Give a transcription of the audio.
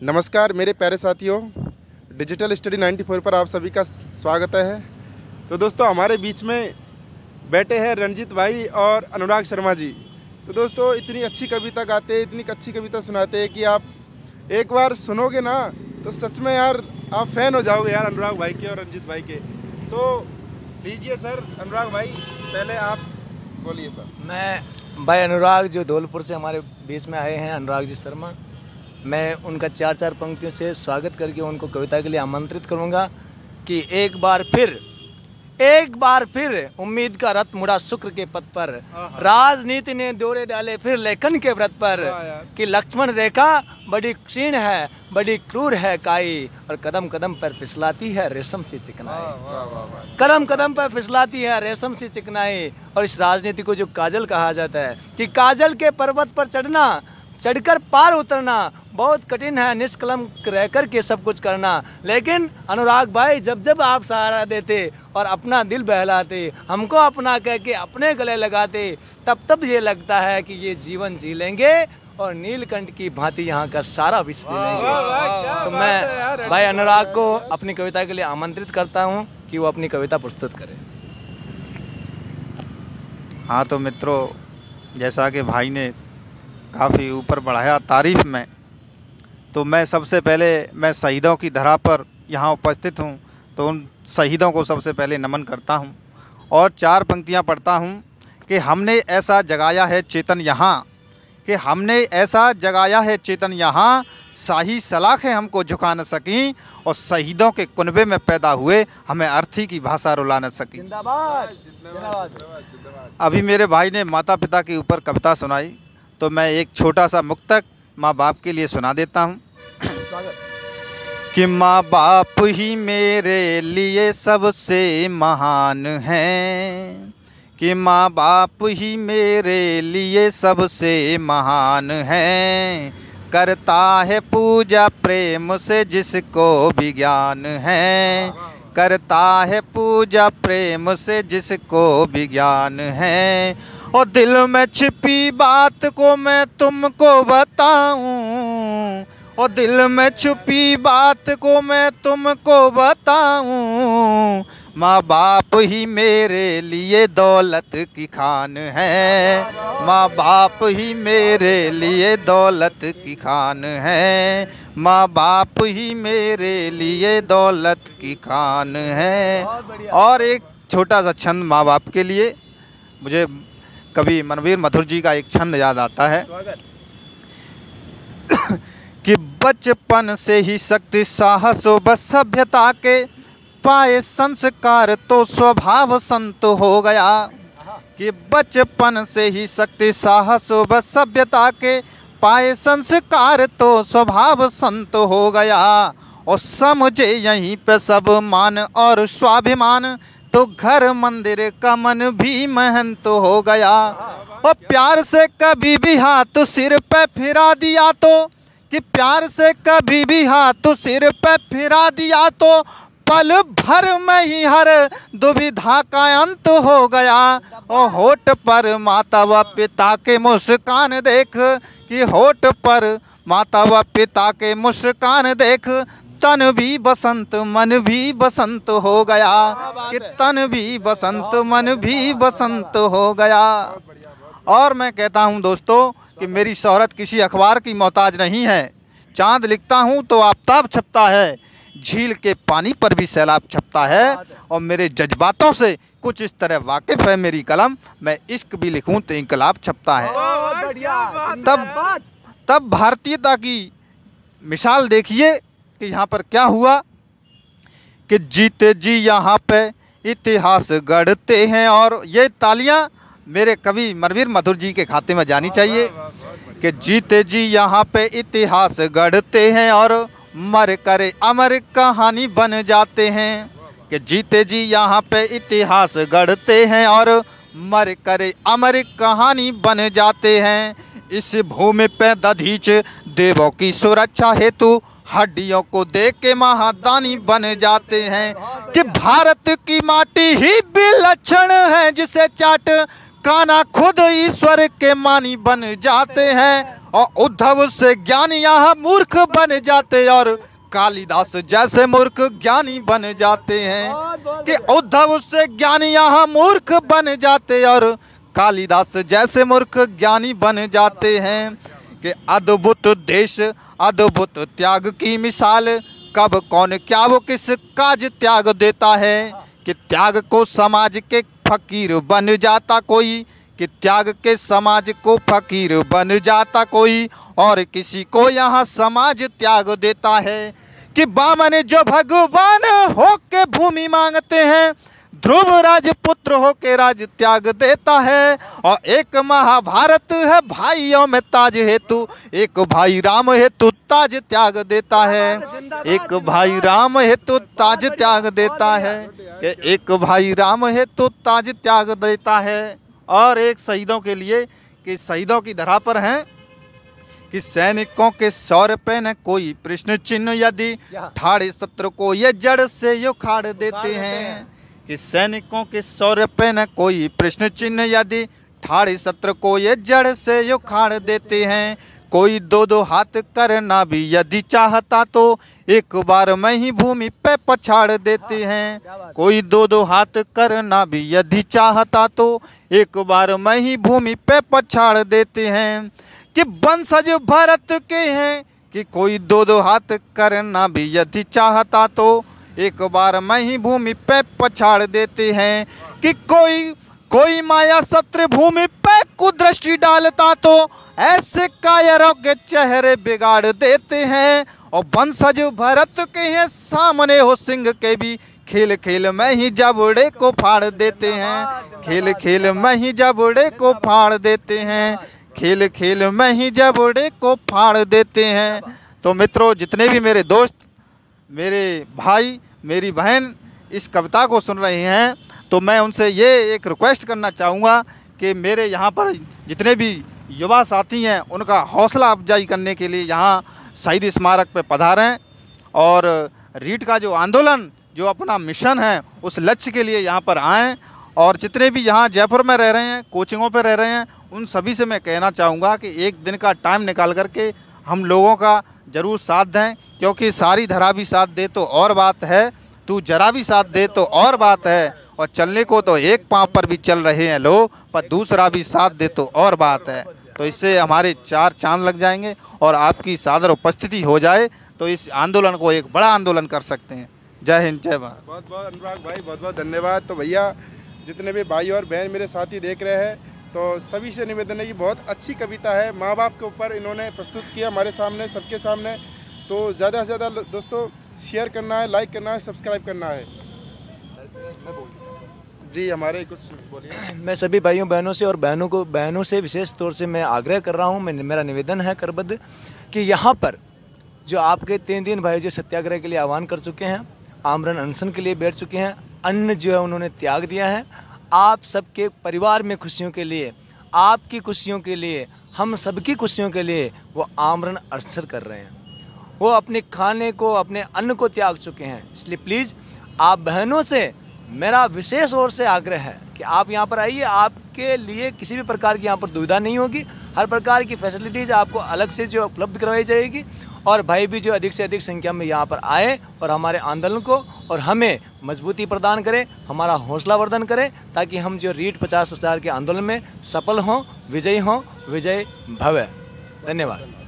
नमस्कार मेरे प्यारे साथियों, डिजिटल स्टडी 94 पर आप सभी का स्वागत है। तो दोस्तों, हमारे बीच में बैठे हैं रंजीत भाई और अनुराग शर्मा जी। तो दोस्तों, इतनी अच्छी कविता गाते, इतनी अच्छी कविता सुनाते हैं कि आप एक बार सुनोगे ना तो सच में यार आप फैन हो जाओगे यार अनुराग भाई के और रंजीत भाई के। तो लीजिए सर, अनुराग भाई पहले आप बोलिए सर। मैं भाई अनुराग जो धौलपुर से हमारे बीच में आए हैं, अनुराग जी शर्मा, मैं उनका चार पंक्तियों से स्वागत करके उनको कविता के लिए आमंत्रित करूंगा कि एक बार फिर उम्मीद का रथ मुड़ा शुक्र के पथ पर, राजनीति ने दौरे डाले फिर लेखन के व्रत पर, कि लक्ष्मण रेखा बड़ी क्षीण है, बड़ी क्रूर है काई, और कदम कदम पर फिसलाती है रेशम सी चिकनाई। कदम कदम पर फिसलाती है रेशम सी चिकनाई। और इस राजनीति को जो काजल कहा जाता है कि काजल के पर्वत पर चढ़कर पार उतरना बहुत कठिन है, निष्कलंक रहकर के सब कुछ करना। लेकिन अनुराग भाई जब आप सहारा देते और अपना दिल बहलाते, हमको अपना कह के अपने गले लगाते, तब ये लगता है कि ये जीवन जी लेंगे और नीलकंठ की भांति यहाँ का सारा विश्व पी लेंगे। तो मैं भाई अनुराग को अपनी कविता के लिए आमंत्रित करता हूँ कि वो अपनी कविता प्रस्तुत करें। हाँ तो मित्रों, जैसा कि भाई ने काफ़ी ऊपर बढ़ाया तारीफ़ में, तो मैं सबसे पहले मैं शहीदों की धरा पर यहाँ उपस्थित हूँ, तो उन शहीदों को सबसे पहले नमन करता हूँ और चार पंक्तियाँ पढ़ता हूँ कि हमने ऐसा जगाया है चेतन यहाँ, कि हमने ऐसा जगाया है चेतन यहाँ, शाही सलाखें हमको झुका न सकीं, और शहीदों के कुनबे में पैदा हुए हमें अर्थी की भाषा रुला न सकी। जिंदाबाद। अभी मेरे भाई ने माता पिता के ऊपर कविता सुनाई, तो मैं एक छोटा सा मुक्तक माँ बाप के लिए सुना देता हूँ कि माँ बाप ही मेरे लिए सबसे महान हैं, कि माँ बाप ही मेरे लिए सबसे महान हैं, करता है पूजा प्रेम से जिसको भी ज्ञान है, करता है पूजा प्रेम से जिसको भी ज्ञान है, और दिल में छिपी बात को मैं तुमको बताऊं, और दिल में छुपी बात को मैं तुमको बताऊं, माँ बाप ही मेरे लिए दौलत की खान है, माँ बाप ही मेरे लिए दौलत की खान है, माँ बाप ही मेरे लिए दौलत की खान है। और एक छोटा सा छंद माँ बाप के लिए, मुझे कवि मनवीर मधुर जी का एक छंद याद आता है कि बचपन से ही शक्ति साहस व सभ्यता के पाए संस्कार तो स्वभाव संत हो गया, कि बचपन से ही शक्ति साहस व सभ्यता के पाए संस्कार तो स्वभाव संत हो गया, और समझे यहीं पे सब मान और स्वाभिमान, तो घर मंदिर का मन भी महंत हो गया, और प्यार से कभी भी हाथ सिर पे फिरा दिया तो, कि प्यार से कभी भी हाथ सिर पे फिरा दिया तो, पल भर में ही हर दुविधा का अंत हो गया, और होठ पर माता व पिता के मुस्कान देख, कि होठ पर माता व पिता के मुस्कान देख, तन भी बसंत मन भी बसंत हो गया, कि तन भी बसंत मन भी बसंत हो गया। और मैं कहता हूं दोस्तों कि मेरी शोहरत किसी अखबार की मोहताज नहीं है, चांद लिखता हूं तो आफताब छपता है, झील के पानी पर भी सैलाब छपता है, और मेरे जज्बातों से कुछ इस तरह वाकिफ़ है मेरी कलम, मैं इश्क भी लिखूं तो इनकलाब छपता है। तब भारतीयता की मिसाल देखिए कि यहाँ पर क्या हुआ, कि जीते जी यहाँ पे इतिहास गढ़ते हैं, और ये तालियां मेरे कवि मनवीर मधुर जी के खाते में जानी चाहिए, कि जीते जी यहाँ पे इतिहास गढ़ते हैं और मर करे अमर कहानी बन जाते हैं, कि जीते जी यहाँ पे इतिहास गढ़ते हैं और मर करे अमर कहानी बन जाते हैं, इस भूमि पे दधीच देवों की सुरक्षा हेतु हड्डियों को देख के महादानी बन जाते हैं, कि भारत की माटी ही विलक्षण है जिसे चाट काना खुद ईश्वर के मानी बन जाते हैं, और उद्धव से ज्ञानी यहाँ मूर्ख बन जाते और कालिदास जैसे मूर्ख ज्ञानी बन जाते हैं। कि उद्धव से ज्ञानी यहाँ मूर्ख बन जाते और कालिदास जैसे मूर्ख ज्ञानी बन जाते हैं। कि अद्भुत देश अद्भुत त्याग की मिसाल, कब कौन क्या वो किस काज त्याग देता है। कि त्याग को समाज के फकीर बन जाता कोई, कि त्याग के समाज को फकीर बन जाता कोई, और किसी को यहाँ समाज त्याग देता है। कि बामन जो भगवान हो के भूमि मांगते हैं, ध्रुव राजपुत्र हो के राज त्याग देता है। और एक महाभारत है भाइयों में ताज हेतु, एक भाई राम हेतु ताज त्याग देता है। एक भाई राम हेतु ताज त्याग देता है। एक भाई राम हेतु ताज त्याग देता है। और एक शहीदों के लिए, कि शहीदों की धरा पर हैं कि सैनिकों के शौर्य पे न कोई प्रश्न चिन्ह, यदि ठाड़े शत्रु को ये जड़ से यो खाड़ देते हैं। कि सैनिकों के शौर्य पे न कोई प्रश्न चिन्ह, यदि ठाड़े शत्रु को ये जड़ से यो खाड़ देते हैं। कोई दो दो हाथ करना भी यदि चाहता तो एक बार में ही भूमि पे पछाड़ देते हैं। कोई दो दो हाथ करना भी यदि चाहता तो एक बार में ही भूमि पे पछाड़ देते हैं। कि वंशज भरत के हैं, कि कोई दो दो हाथ करना भी यदि चाहता तो एक बार में ही भूमि पे पछाड़ देते हैं। कि कोई माया सत्र भूमि पे कुदृष्टि डालता तो ऐसे कायरों के चेहरे बिगाड़ देते हैं। और वंशज भरत के हैं, सामने हो सिंह के भी, खेल खेल में ही जबड़े को फाड़ देते हैं। खेल खेल में ही जबड़े को फाड़ देते हैं। खेल खेल में ही जबड़े को फाड़ देते हैं। तो मित्रों, जितने भी मेरे दोस्त, मेरे भाई, मेरी बहन इस कविता को सुन रहे हैं, तो मैं उनसे ये एक रिक्वेस्ट करना चाहूँगा कि मेरे यहाँ पर जितने भी युवा साथी हैं, उनका हौसला अफजाई करने के लिए यहाँ शहीद स्मारक पे पधारें और रीट का जो आंदोलन, जो अपना मिशन है, उस लक्ष्य के लिए यहाँ पर आएँ। और जितने भी यहाँ जयपुर में रह रहे हैं, कोचिंगों पे रह रहे हैं, उन सभी से मैं कहना चाहूँगा कि एक दिन का टाइम निकाल करके हम लोगों का ज़रूर साथ दें, क्योंकि सारी धरा भी साथ दे तो और बात है, तू जरा भी साथ दे तो और बात है। और चलने को तो एक पाँव पर भी चल रहे हैं लोग, पर दूसरा भी साथ दे तो और बात है। तो इससे हमारे 4 चांद लग जाएंगे और आपकी सादर उपस्थिति हो जाए तो इस आंदोलन को एक बड़ा आंदोलन कर सकते हैं। जय हिंद, जय भारत। बहुत बहुत अनुराग भाई, बहुत बहुत धन्यवाद। तो भैया, जितने भी भाई और बहन मेरे साथी देख रहे हैं, तो सभी से निवेदन है कि बहुत अच्छी कविता है, माँ बाप के ऊपर इन्होंने प्रस्तुत किया हमारे सामने, सबके सामने। तो ज़्यादा से ज़्यादा दोस्तों शेयर करना है, लाइक करना है, सब्सक्राइब करना है। जी, हमारे कुछ बोलिए। मैं सभी भाइयों बहनों से और बहनों से विशेष तौर से मैं आग्रह कर रहा हूँ, मेरा निवेदन है करबद्ध, कि यहाँ पर जो आपके 3 दिन भाई जो सत्याग्रह के लिए आह्वान कर चुके हैं, आमरण अनशन के लिए बैठ चुके हैं, अन्न जो है उन्होंने त्याग दिया है, आप सबके परिवार में खुशियों के लिए, आपकी खुशियों के लिए, हम सबकी खुशियों के लिए वो आमरण अनशन कर रहे हैं। वो अपने खाने को, अपने अन्न को त्याग चुके हैं। इसलिए प्लीज़ आप बहनों से मेरा विशेष ओर से आग्रह है कि आप यहाँ पर आइए, आपके लिए किसी भी प्रकार की यहाँ पर दुविधा नहीं होगी, हर प्रकार की फैसिलिटीज़ आपको अलग से जो उपलब्ध करवाई जाएगी। और भाई भी जो अधिक से अधिक संख्या में यहाँ पर आए और हमारे आंदोलन को और हमें मजबूती प्रदान करें, हमारा हौसला वर्धन करें, ताकि हम जो रीट 50,000 के आंदोलन में सफल हों, विजयी हों। विजय भव। धन्यवाद।